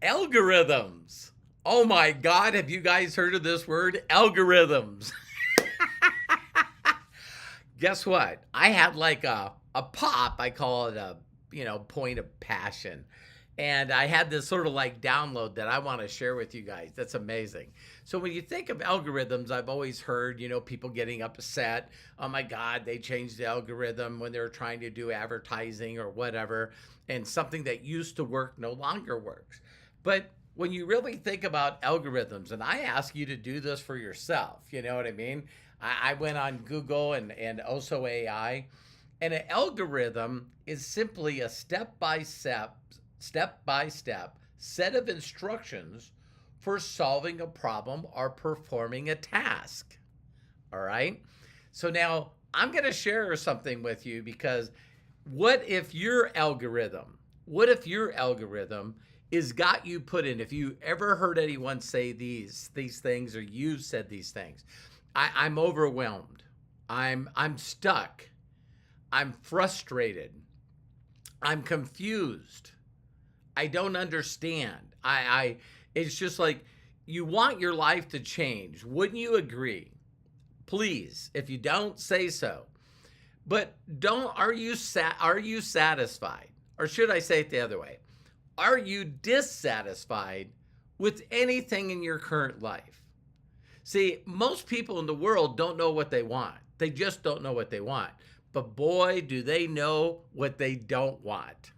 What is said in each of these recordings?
Algorithms. Oh my God, have you guys heard of this word? Algorithms. Guess what? I had like a pop, I call it a, point of passion. And I had this sort of like download that I want to share with you guys. That's amazing. So when you think of algorithms, I've always heard, people getting upset. Oh my God, they changed the algorithm when they're trying to do advertising or whatever. And something that used to work no longer works. But when you really think about algorithms, and I ask you to do this for yourself, you know what I mean? I went on Google and also AI, and an algorithm is simply a step-by-step set of instructions for solving a problem or performing a task. All right? So now I'm going to share something with you because what if your algorithm is got you put in, if you ever heard anyone say these things or you've said these things, I'm overwhelmed. I'm stuck. I'm frustrated. I'm confused. I don't understand. It's just like you want your life to change. Wouldn't you agree? Please, if you don't, say so. But are you satisfied? Or should I say it the other way? Are you dissatisfied with anything in your current life? See, most people in the world don't know what they want. They just don't know what they want. But boy, do they know what they don't want.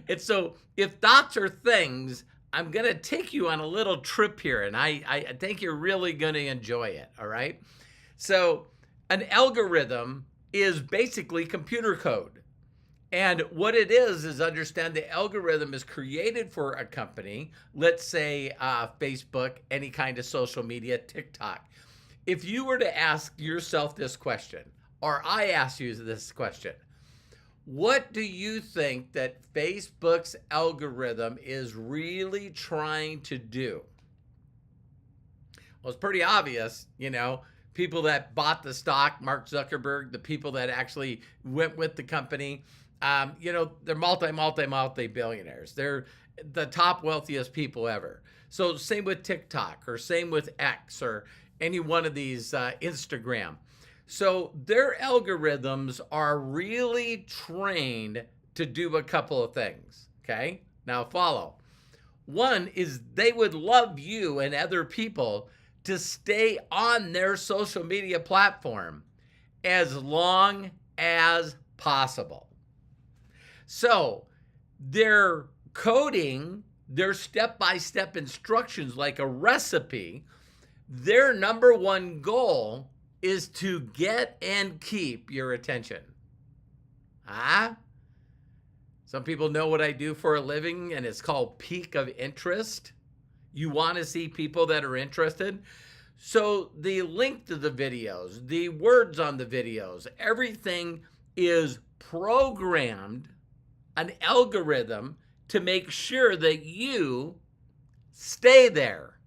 And so if thoughts are things, I'm going to take you on a little trip here, and I think you're really going to enjoy it, all right? So an algorithm is basically computer code. And what it is understand the algorithm is created for a company, let's say Facebook, any kind of social media, TikTok. If you were to ask yourself this question, or I ask you this question, what do you think that Facebook's algorithm is really trying to do? Well, it's pretty obvious, people that bought the stock, Mark Zuckerberg, the people that actually went with the company, they're multi billionaires. They're the top wealthiest people ever. So same with TikTok or same with X or any one of these Instagram. So their algorithms are really trained to do a couple of things. Okay, now follow. One is they would love you and other people to stay on their social media platform as long as possible. So they're coding their step-by-step instructions like a recipe. Their number one goal is to get and keep your attention. Some people know what I do for a living, and it's called peak of interest. You want to see people that are interested. So the link to the videos, the words on the videos, everything is programmed, an algorithm to make sure that you stay there.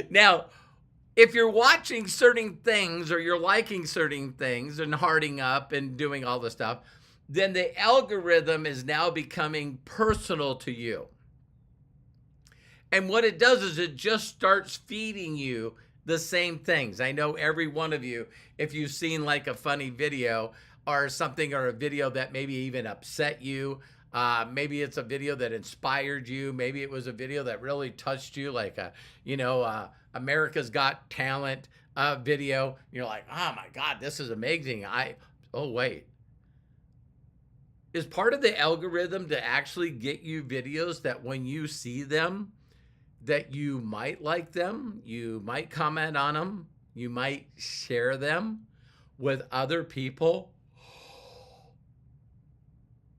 Now, if you're watching certain things or you're liking certain things and hearting up and doing all this stuff, then the algorithm is now becoming personal to you. And what it does is it just starts feeding you the same things. I know every one of you, if you've seen like a funny video or something, or a video that maybe even upset you, maybe it's a video that inspired you, maybe it was a video that really touched you, like America's Got Talent video. You're like, oh my God, this is amazing. Oh wait, is part of the algorithm to actually get you videos that when you see them, that you might like them, you might comment on them, you might share them with other people.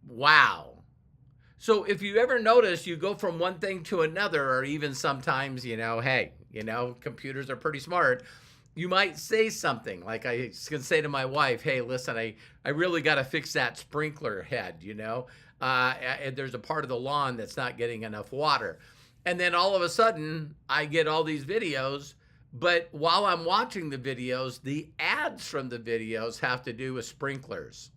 Wow. So if you ever notice, you go from one thing to another, or even sometimes, computers are pretty smart. You might say something like I can say to my wife, hey, listen, I really got to fix that sprinkler head, and there's a part of the lawn that's not getting enough water. And then all of a sudden I get all these videos, but while I'm watching the videos, the ads from the videos have to do with sprinklers.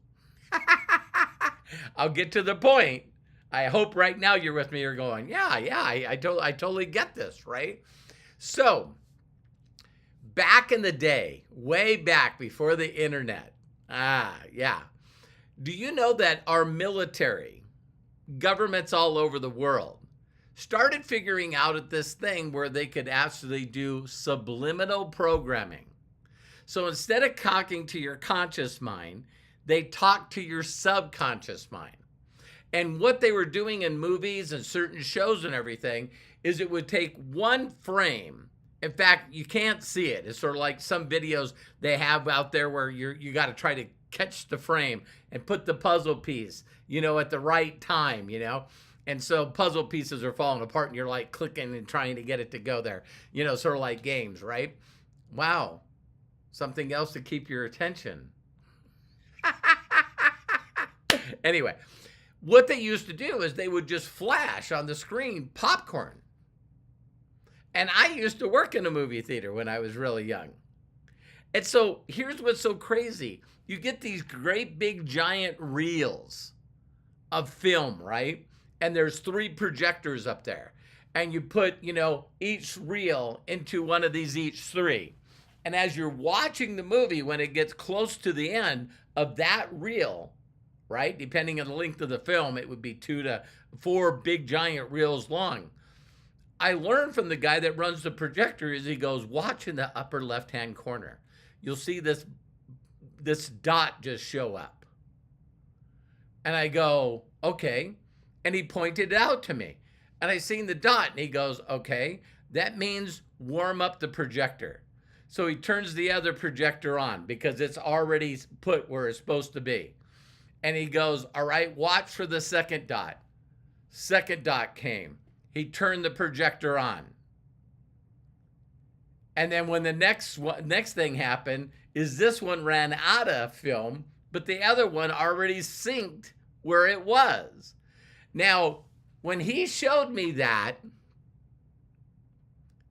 I'll get to the point. I hope right now you're with me. You're going, yeah, I totally get this, right? So, back in the day, way back before the internet, yeah. Do you know that our military, governments all over the world, started figuring out at this thing where they could actually do subliminal programming? So instead of talking to your conscious mind, they talk to your subconscious mind. And what they were doing in movies and certain shows and everything is it would take one frame. In fact, you can't see it. It's sort of like some videos they have out there where you got to try to catch the frame and put the puzzle piece, at the right time, And so puzzle pieces are falling apart and you're like clicking and trying to get it to go there, sort of like games, right? Wow. Something else to keep your attention. Anyway, what they used to do is they would just flash on the screen popcorn. And I used to work in a movie theater when I was really young. And so here's what's so crazy. You get these great big giant reels of film, right? And there's 3 projectors up there. And you put, each reel into one of these each 3. And as you're watching the movie, when it gets close to the end of that reel, right? Depending on the length of the film, it would be 2 to 4 big giant reels long. I learned from the guy that runs the projector is he goes, watch in the upper left-hand corner. You'll see this dot just show up. And I go, okay. And he pointed it out to me. And I seen the dot and he goes, okay, that means warm up the projector. So he turns the other projector on because it's already put where it's supposed to be. And he goes, all right, watch for the second dot. Second dot came. He turned the projector on. And then when the next thing happened is this one ran out of film, but the other one already synced where it was. Now, when he showed me that,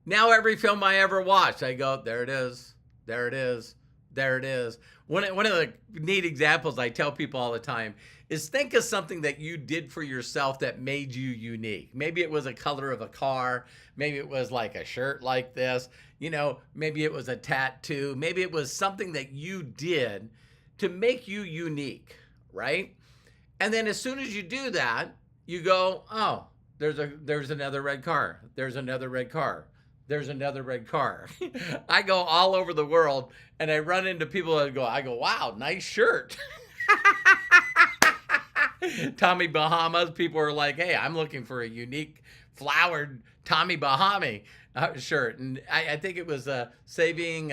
now every film I ever watched, I go, there it is, there it is, there it is. One of the neat examples I tell people all the time is think of something that you did for yourself that made you unique. Maybe it was a color of a car. Maybe it was like a shirt like this. Maybe it was a tattoo. Maybe it was something that you did to make you unique, right? And then as soon as you do that, you go, oh, there's another red car. There's another red car. There's another red car. I go all over the world and I run into people that I go, wow, nice shirt. Tommy Bahamas, people are like, hey, I'm looking for a unique flowered Tommy Bahama shirt. And I think it was Saving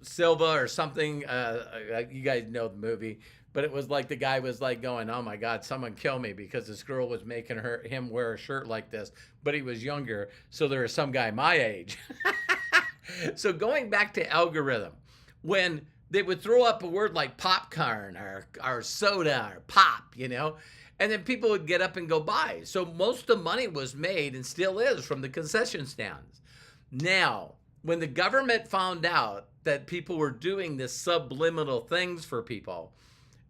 Silva or something. You guys know the movie. But it was like the guy was like going, oh my God, someone kill me because this girl was making him wear a shirt like this. But he was younger. So there was some guy my age. So going back to algorithm, when they would throw up a word like popcorn or soda or pop, and then people would get up and go buy. So most of the money was made and still is from the concession stands. Now, when the government found out that people were doing this subliminal things for people,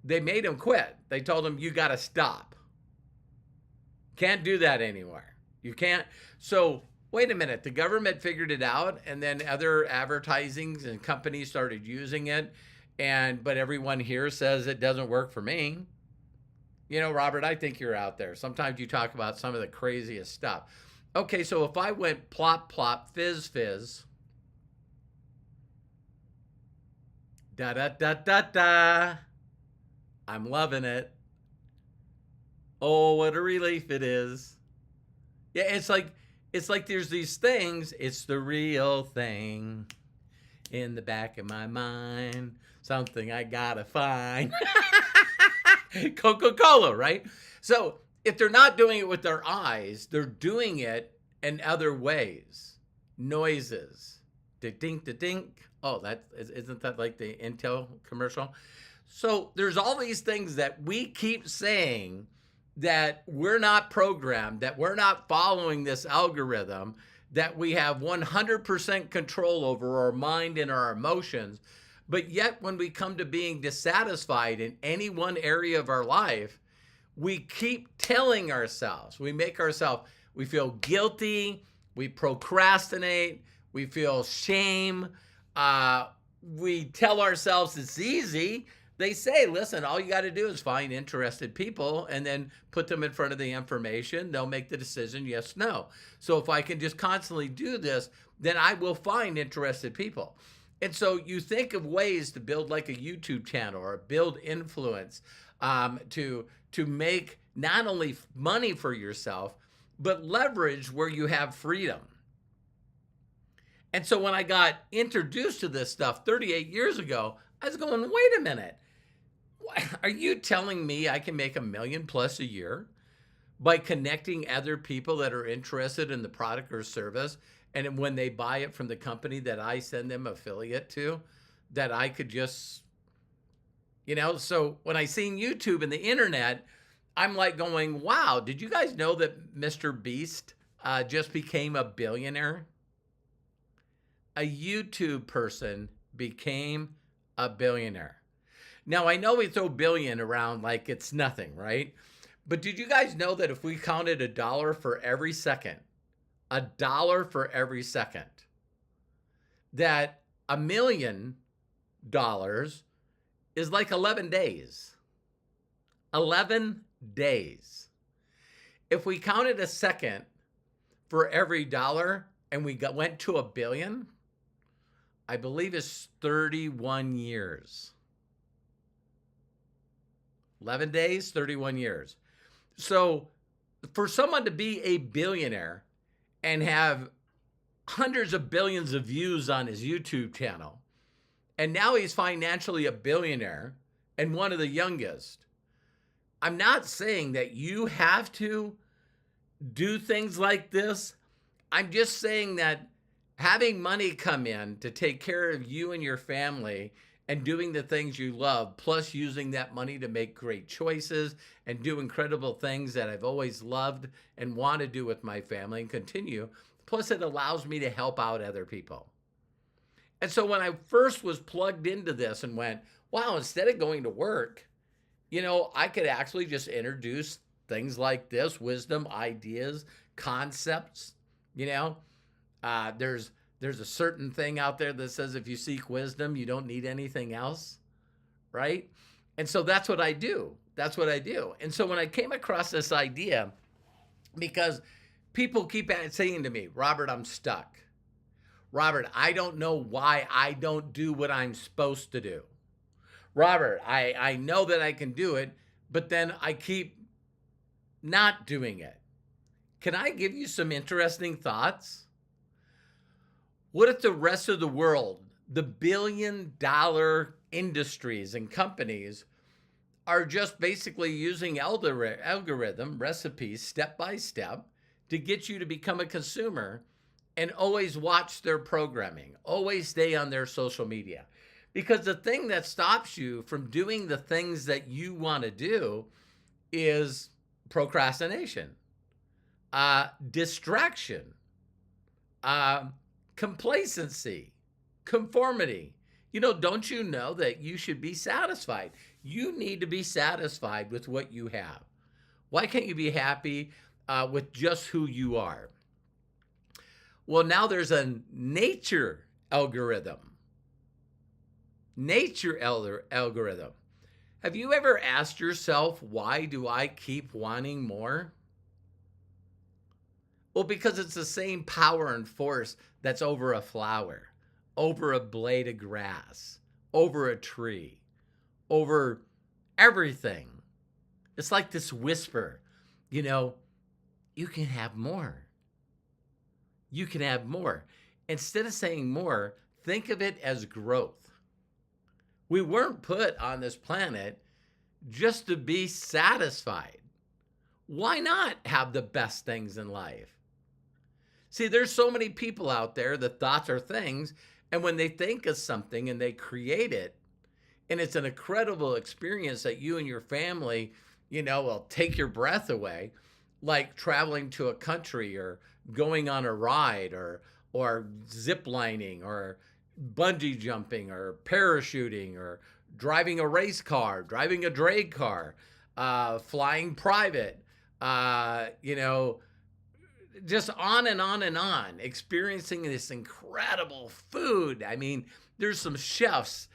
they made them quit. They told them, you got to stop. Can't do that anymore. You can't. So wait a minute. The government figured it out, and then other advertisings and companies started using it. But everyone here says it doesn't work for me. Robert, I think you're out there. Sometimes you talk about some of the craziest stuff. Okay, so if I went plop, plop, fizz, fizz, da, da, da, da, da. I'm loving it. Oh, what a relief it is. Yeah, it's like there's these things. It's the real thing in the back of my mind. Something I gotta find. Coca-Cola, right? So if they're not doing it with their eyes, they're doing it in other ways. Noises. Da-dink, da-dink. Oh, isn't that like the Intel commercial? So there's all these things that we keep saying that we're not programmed, that we're not following this algorithm, that we have 100% control over our mind and our emotions. But yet, when we come to being dissatisfied in any one area of our life, we keep telling ourselves, we feel guilty, we procrastinate, we feel shame. We tell ourselves it's easy. They say, listen, all you got to do is find interested people and then put them in front of the information. They'll make the decision, yes, no. So if I can just constantly do this, then I will find interested people. And so you think of ways to build like a YouTube channel or build influence, to make not only money for yourself, but leverage where you have freedom. And so when I got introduced to this stuff 38 years ago, I was going, wait a minute. Are you telling me I can make $1 million plus a year by connecting other people that are interested in the product or service? And when they buy it from the company that I send them affiliate to, that I could just, so when I seen YouTube and the internet, I'm like going, wow, did you guys know that Mr. Beast just became a billionaire? A YouTube person became a billionaire. Now, I know we throw billion around like it's nothing, right? But did you guys know that if we counted $1 for every second, $1 for every second, that $1 million is like 11 days? 11 days. If we counted a second for every dollar and we went to $1 billion, I believe it's 31 years. 11 days, 31 years. So for someone to be a billionaire and have hundreds of billions of views on his YouTube channel, and now he's financially a billionaire and one of the youngest, I'm not saying that you have to do things like this. I'm just saying that having money come in to take care of you and your family and doing the things you love, plus using that money to make great choices and do incredible things that I've always loved and want to do with my family and continue. Plus, it allows me to help out other people. And so when I first was plugged into this and went, wow, instead of going to work, I could actually just introduce things like this, wisdom, ideas, concepts. There's a certain thing out there that says if you seek wisdom, you don't need anything else, right? And so that's what I do. And so when I came across this idea, because people keep saying to me, Robert, I'm stuck. Robert, I don't know why I don't do what I'm supposed to do. Robert, I know that I can do it, but then I keep not doing it. Can I give you some interesting thoughts? What if the rest of the world, the billion-dollar industries and companies, are just basically using algorithm recipes step by step to get you to become a consumer and always watch their programming, always stay on their social media? Because the thing that stops you from doing the things that you want to do is procrastination, distraction, complacency, conformity. Don't you know that you should be satisfied? You need to be satisfied with what you have. Why can't you be happy with just who you are? Well, now there's a nature algorithm. Have you ever asked yourself, why do I keep wanting more? Well, because it's the same power and force that's over a flower, over a blade of grass, over a tree, over everything. It's like this whisper, you can have more. You can have more. Instead of saying more, think of it as growth. We weren't put on this planet just to be satisfied. Why not have the best things in life? See, there's so many people out there that thoughts are things, and when they think of something and they create it, and it's an incredible experience that you and your family, will take your breath away, like traveling to a country or going on a ride or zip lining or bungee jumping or parachuting or driving a race car, driving a drag car, flying private, you know, just on and on and on, experiencing this incredible food. I mean, there's some chefs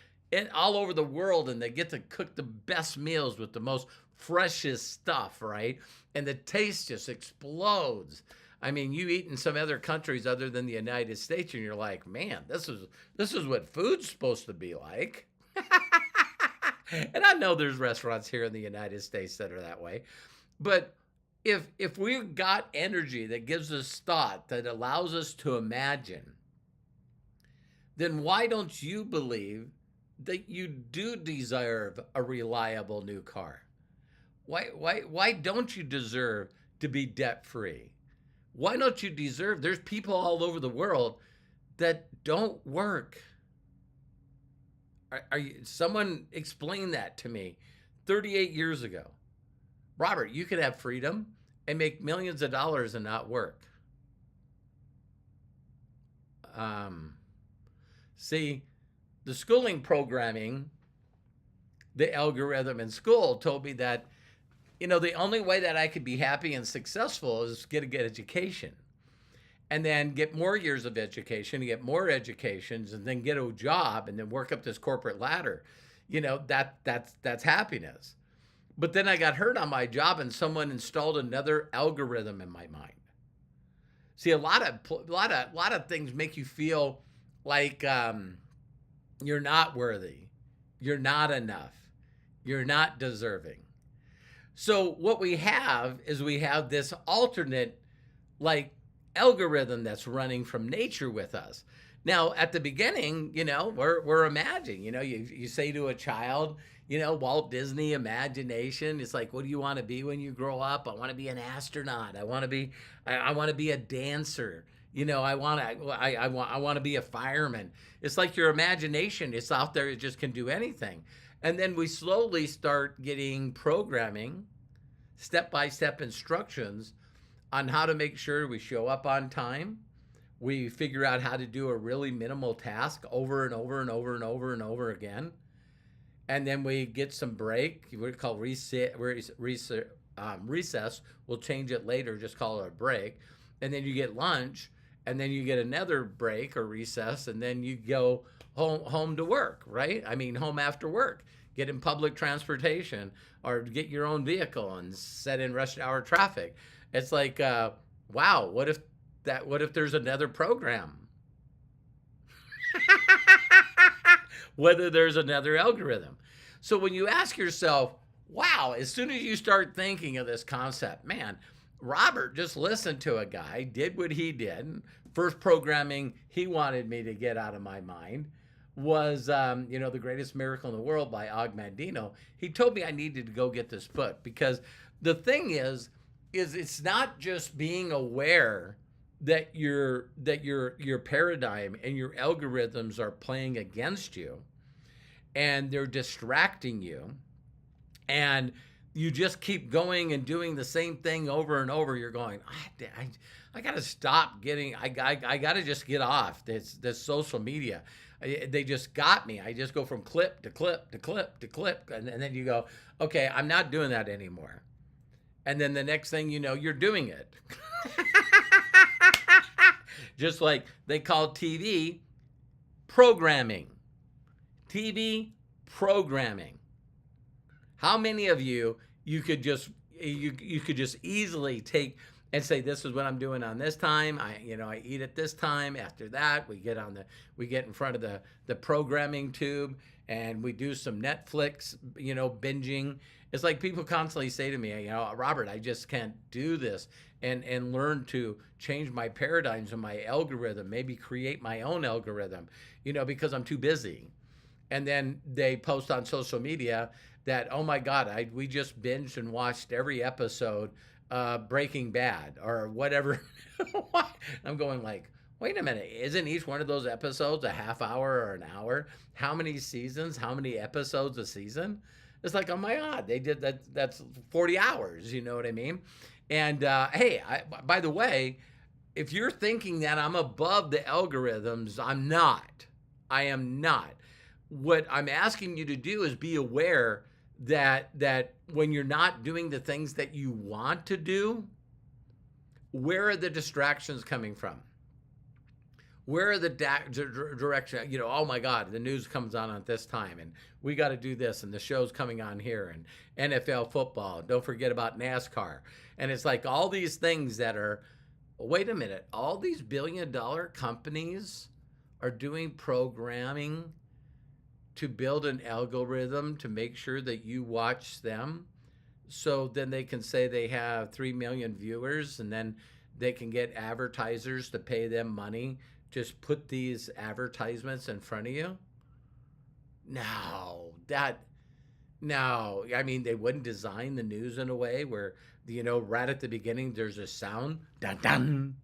all over the world, and they get to cook the best meals with the most freshest stuff, right? And the taste just explodes. I mean, you eat in some other countries other than the United States, and you're like, man, this is what food's supposed to be like. And I know there's restaurants here in the United States that are that way, but if we've got energy that gives us thought, that allows us to imagine, then why don't you believe that you do deserve a reliable new car? Why don't you deserve to be debt free? Why don't you deserve? There's people all over the world that don't work. Someone explained that to me 38 years ago. Robert, you could have freedom and make millions of dollars and not work. See, the schooling programming, the algorithm in school told me that, the only way that I could be happy and successful is get a good education, and then get more years of education, get more educations, and then get a job, and then work up this corporate ladder. That's happiness. But then I got hurt on my job, and someone installed another algorithm in my mind. See, a lot of things make you feel like you're not worthy, you're not enough, you're not deserving. So what we have is this alternate, like, algorithm that's running from nature with us. Now, at the beginning, we're imagining. You say to a child, Walt Disney imagination. It's like, what do you want to be when you grow up? I want to be an astronaut. I want to be a dancer. I want to be a fireman. It's like your imagination. It's out there. It just can do anything. And then we slowly start getting programming, step-by-step instructions on how to make sure we show up on time. We figure out how to do a really minimal task over and over and over and over and over again. And then we get some break. We call recess. We'll change it later. Just call it a break. And then you get lunch. And then you get another break or recess. And then you go home to work, right? I mean, home after work. Get in public transportation or get your own vehicle and set in rush hour traffic. It's like, wow, what if there's another program? Whether there's another algorithm. So when you ask yourself, wow, as soon as you start thinking of this concept, man, Robert just listened to a guy, did what he did. First programming he wanted me to get out of my mind was, The Greatest Miracle in the World by Og Mandino. He told me I needed to go get this book, because the thing is it's not just being aware that your paradigm and your algorithms are playing against you and they're distracting you, and you just keep going and doing the same thing over and over. You're going, I got to stop getting, I got to just get off this social media. They just got me. I just go from clip to clip to clip to clip. And then you go, okay, I'm not doing that anymore. And then the next thing you know, you're doing it. Just like they call TV programming. TV programming. How many of you could just easily take and say, this is what I'm doing on this time. I eat at this time. After that, we get in front of the programming tube and we do some Netflix, binging. It's like people constantly say to me, Robert, I just can't do this and learn to change my paradigms and my algorithm, maybe create my own algorithm, because I'm too busy. And then they post on social media that, oh my God, we just binged and watched every episode Breaking Bad or whatever. I'm going like, wait a minute, isn't each one of those episodes a half hour or an hour? How many seasons? How many episodes a season? It's like, oh my God, they did that. That's 40 hours. You know what I mean? And hey, by the way, if you're thinking that I'm above the algorithms, I'm not. I am not. What I'm asking you to do is be aware that when you're not doing the things that you want to do, where are the distractions coming from? Where are the direction? Oh my God, the news comes on at this time, and we got to do this, and the show's coming on here, and NFL football. Don't forget about NASCAR. And it's like all these things that are, wait a minute, all these billion-dollar companies are doing programming to build an algorithm to make sure that you watch them. So then they can say they have 3 million viewers, and then they can get advertisers to pay them money. Just put these advertisements in front of you. No, I mean, they wouldn't design the news in a way where, right at the beginning, there's a sound, dun dun.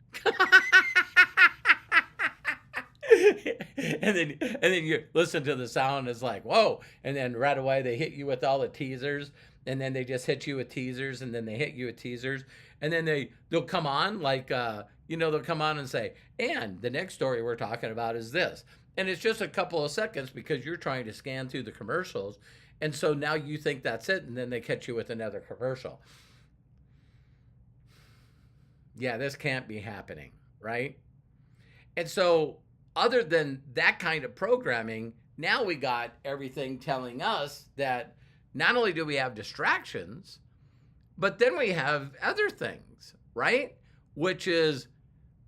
and then you listen to the sound, it's like, whoa. And then right away they hit you with all the teasers, and then they just hit you with teasers, and then they hit you with teasers, and then they'll come on like, they'll come on and say, and the next story we're talking about is this. And it's just a couple of seconds because you're trying to scan through the commercials. And so now you think that's it, and then they catch you with another commercial. Yeah, this can't be happening, right? And so other than that kind of programming, now we got everything telling us that not only do we have distractions, but then we have other things, right? Which is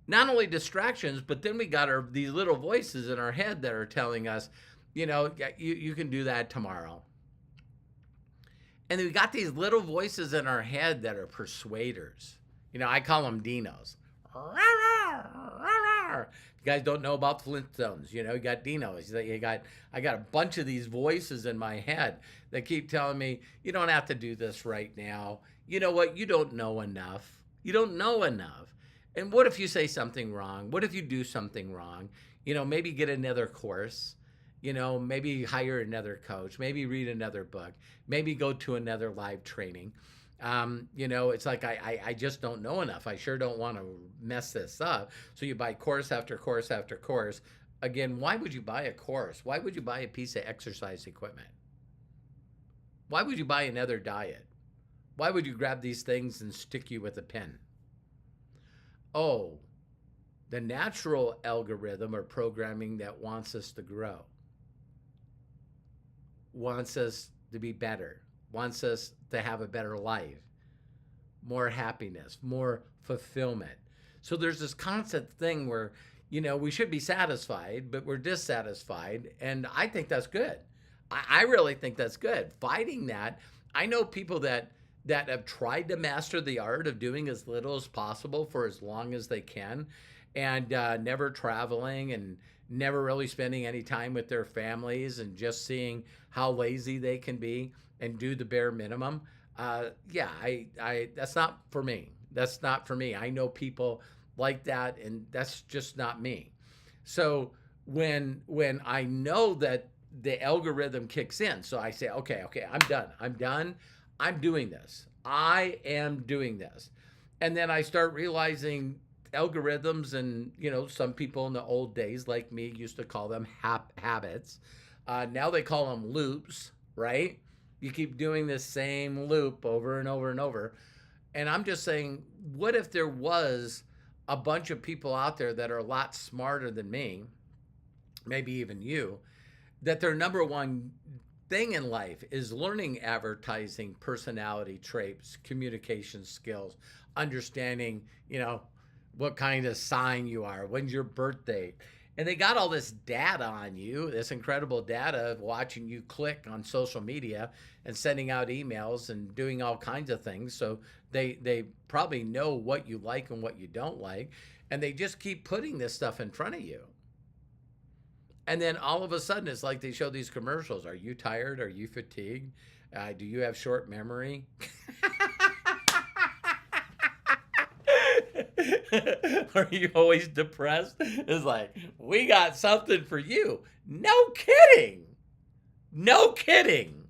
not only distractions, but then we got these little voices in our head that are telling us, you can do that tomorrow. And then we got these little voices in our head that are persuaders. I call them Dinos. You guys don't know about the Flintstones. You got Dinos. I got a bunch of these voices in my head that keep telling me, you don't have to do this right now. You know what? You don't know enough. You don't know enough. And what if you say something wrong? What if you do something wrong? Maybe get another course. Maybe hire another coach. Maybe read another book. Maybe go to another live training. It's like I just don't know enough. I sure don't want to mess this up. So you buy course after course after course. Again, why would you buy a course? Why would you buy a piece of exercise equipment? Why would you buy another diet? Why would you grab these things and stick you with a pen? Oh, the natural algorithm or programming that wants us to grow, wants us to be better, wants us to have a better life, more happiness, more fulfillment. So there's this constant thing where, we should be satisfied, but we're dissatisfied. And I think that's good. I really think that's good. Fighting that. I know people that have tried to master the art of doing as little as possible for as long as they can, and never traveling and never really spending any time with their families, and just seeing how lazy they can be and do the bare minimum. That's not for me. That's not for me. I know people like that, and that's just not me. So when I know that the algorithm kicks in, so I say, okay, I'm done. I'm doing this. I am doing this. And then I start realizing algorithms, and, some people in the old days like me used to call them habits. Now they call them loops, right? You keep doing this same loop over and over and over. And I'm just saying, what if there was a bunch of people out there that are a lot smarter than me, maybe even you, that their number one thing in life is learning advertising, personality traits, communication skills, understanding, what kind of sign you are, when's your birthday. And they got all this data on you, this incredible data of watching you click on social media and sending out emails and doing all kinds of things. So they probably know what you like and what you don't like. And they just keep putting this stuff in front of you. And then all of a sudden, it's like they show these commercials. Are you tired? Are you fatigued? Do you have short memory? Are you always depressed? It's like, we got something for you. No kidding. No kidding.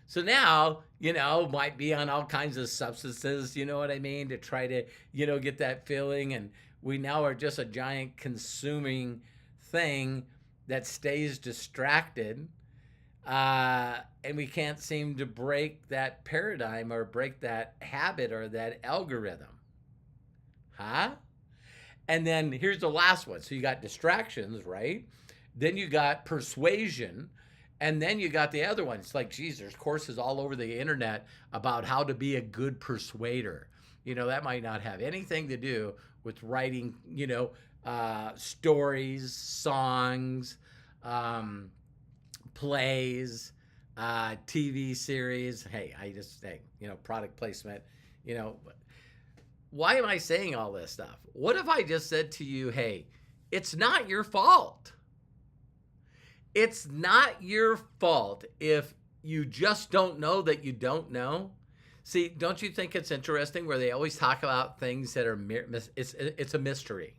So now, might be on all kinds of substances, you know what I mean, to try to, get that feeling. And we now are just a giant consuming thing that stays distracted, and we can't seem to break that paradigm or break that habit or that algorithm. Huh? And then here's the last one. So you got distractions, right? Then you got persuasion. And then you got the other one. It's like, geez, there's courses all over the internet about how to be a good persuader. That might not have anything to do with writing, stories, songs, plays, TV series. Hey, product placement, you know, why am I saying all this stuff? What if I just said to you, hey, it's not your fault. It's not your fault if you just don't know that you don't know. See, don't you think it's interesting where they always talk about things that are, it's a mystery.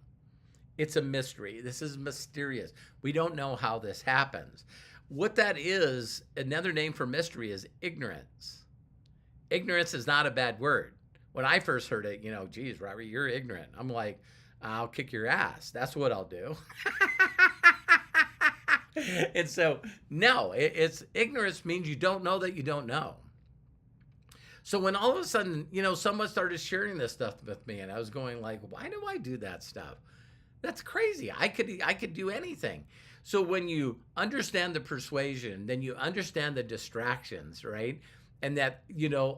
It's a mystery. This is mysterious. We don't know how this happens. What that is, another name for mystery is ignorance. Ignorance is not a bad word. When I first heard it, geez, Robert, you're ignorant. I'm like, I'll kick your ass. That's what I'll do. And so, no, it's ignorance means you don't know that you don't know. So when all of a sudden, someone started sharing this stuff with me, and I was going like, why do I do that stuff? That's crazy. I could do anything. So when you understand the persuasion, then you understand the distractions, right? And that,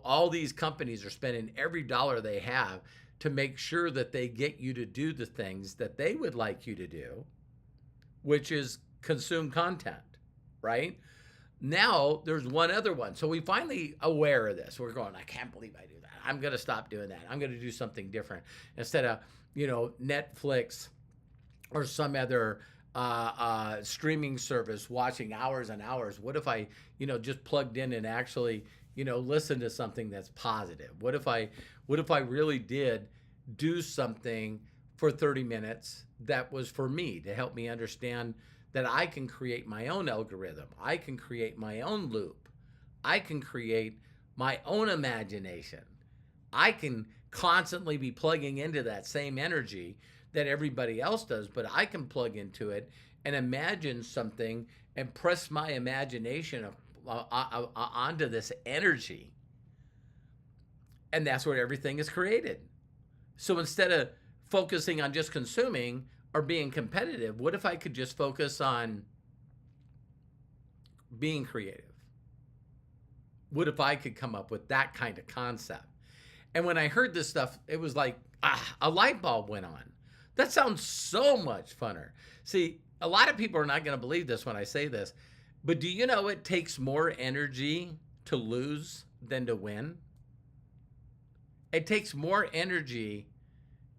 all these companies are spending every dollar they have to make sure that they get you to do the things that they would like you to do, which is consume content, right? Now there's one other one. So we finally aware of this. We're going, I can't believe I do that. I'm going to stop doing that. I'm going to do something different. Instead of, Netflix or some other streaming service watching hours and hours. What if I, just plugged in and actually, listen to something that's positive? What if I really did do something for 30 minutes that was for me to help me understand that I can create my own algorithm. I can create my own loop. I can create my own imagination. I can constantly be plugging into that same energy that everybody else does, but I can plug into it and imagine something and press my imagination onto this energy. And that's where everything is created. So instead of focusing on just consuming or being competitive, what if I could just focus on being creative? What if I could come up with that kind of concept? And when I heard this stuff, it was like, a light bulb went on. That sounds so much funner. See, a lot of people are not going to believe this when I say this, but do you know it takes more energy to lose than to win? It takes more energy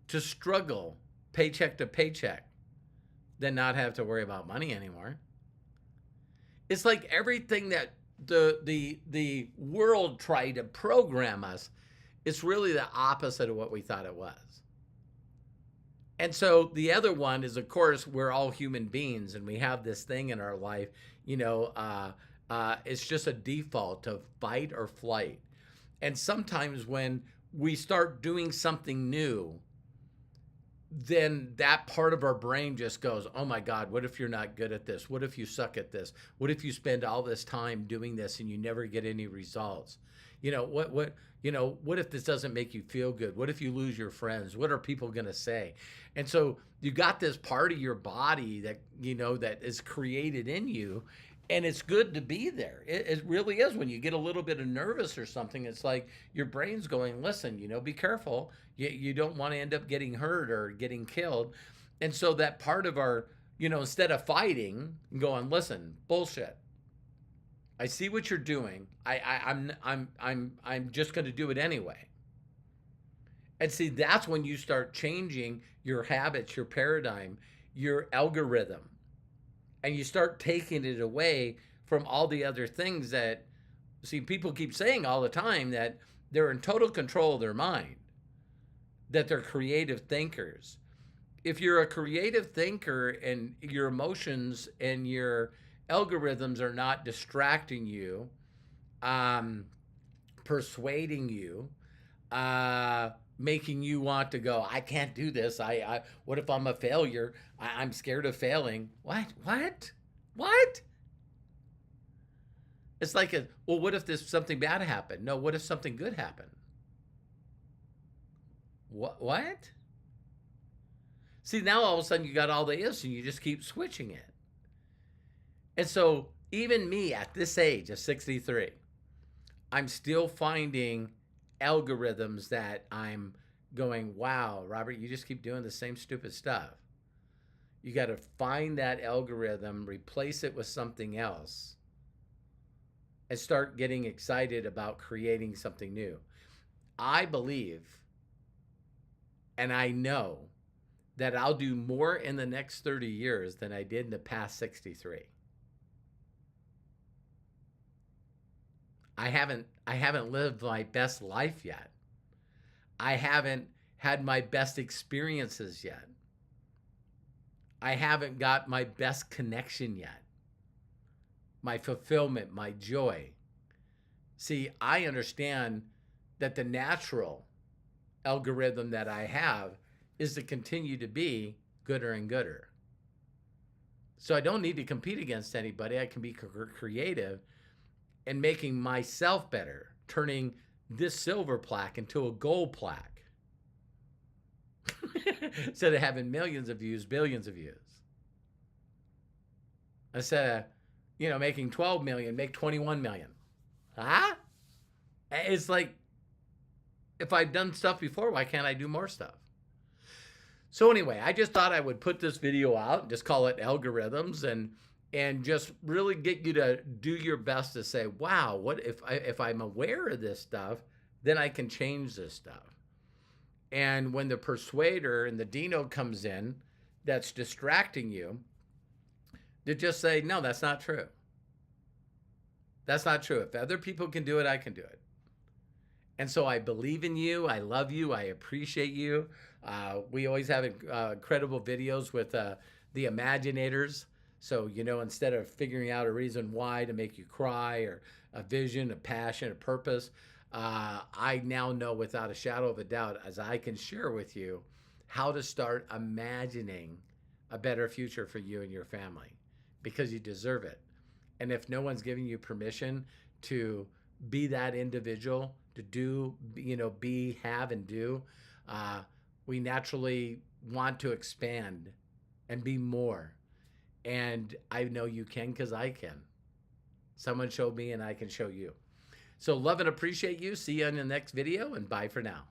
to struggle paycheck to paycheck than not have to worry about money anymore. It's like everything that the world tried to program us, it's really the opposite of what we thought it was. And so the other one is, of course, we're all human beings and we have this thing in our life, it's just a default of fight or flight. And sometimes when we start doing something new, then that part of our brain just goes, oh my God, what if you're not good at this? What if you suck at this? What if you spend all this time doing this and you never get any results? What if this doesn't make you feel good? What if you lose your friends? What are people going to say? And so you got this part of your body that, that is created in you, and it's good to be there. It really is. When you get a little bit of nervous or something, it's like your brain's going, listen, be careful. You don't want to end up getting hurt or getting killed. And so that part of our, instead of fighting, going, listen, bullshit. I see what you're doing. I'm just going to do it anyway. And see, that's when you start changing your habits, your paradigm, your algorithm. And you start taking it away from all the other things that, see, people keep saying all the time that they're in total control of their mind, that they're creative thinkers. If you're a creative thinker and your emotions and your algorithms are not distracting you, persuading you, making you want to go, I can't do this. What if I'm a failure? I'm scared of failing. What? It's like well, what if this something bad happened? No, what if something good happened? What? See, now all of a sudden you got all the ifs and you just keep switching it. And so even me at this age of 63, I'm still finding algorithms that I'm going, wow, Robert, you just keep doing the same stupid stuff. You got to find that algorithm, replace it with something else, and start getting excited about creating something new. I believe and I know that I'll do more in the next 30 years than I did in the past 63. I haven't lived my best life yet. I haven't had my best experiences yet. I haven't got my best connection yet. My fulfillment, my joy. See, I understand that the natural algorithm that I have is to continue to be gooder and gooder. So I don't need to compete against anybody. I can be creative and making myself better, turning this silver plaque into a gold plaque. Instead of having millions of views, billions of views. Instead of, making 12 million, make 21 million. Huh? It's like, if I've done stuff before, why can't I do more stuff? So anyway, I just thought I would put this video out and just call it algorithms and just really get you to do your best to say, wow, what if I'm aware of this stuff, then I can change this stuff. And when the persuader and the Dino comes in that's distracting you, to just say, no, that's not true. That's not true. If other people can do it, I can do it. And so I believe in you. I love you. I appreciate you. We always have incredible videos with the Imaginators. So, instead of figuring out a reason why to make you cry or a vision, a passion, a purpose, I now know without a shadow of a doubt, as I can share with you, how to start imagining a better future for you and your family, because you deserve it. And if no one's giving you permission to be that individual, to do, be, have, and do, we naturally want to expand and be more. And I know you can, because I can. Someone showed me and I can show you. So love and appreciate you. See you in the next video, and bye for now.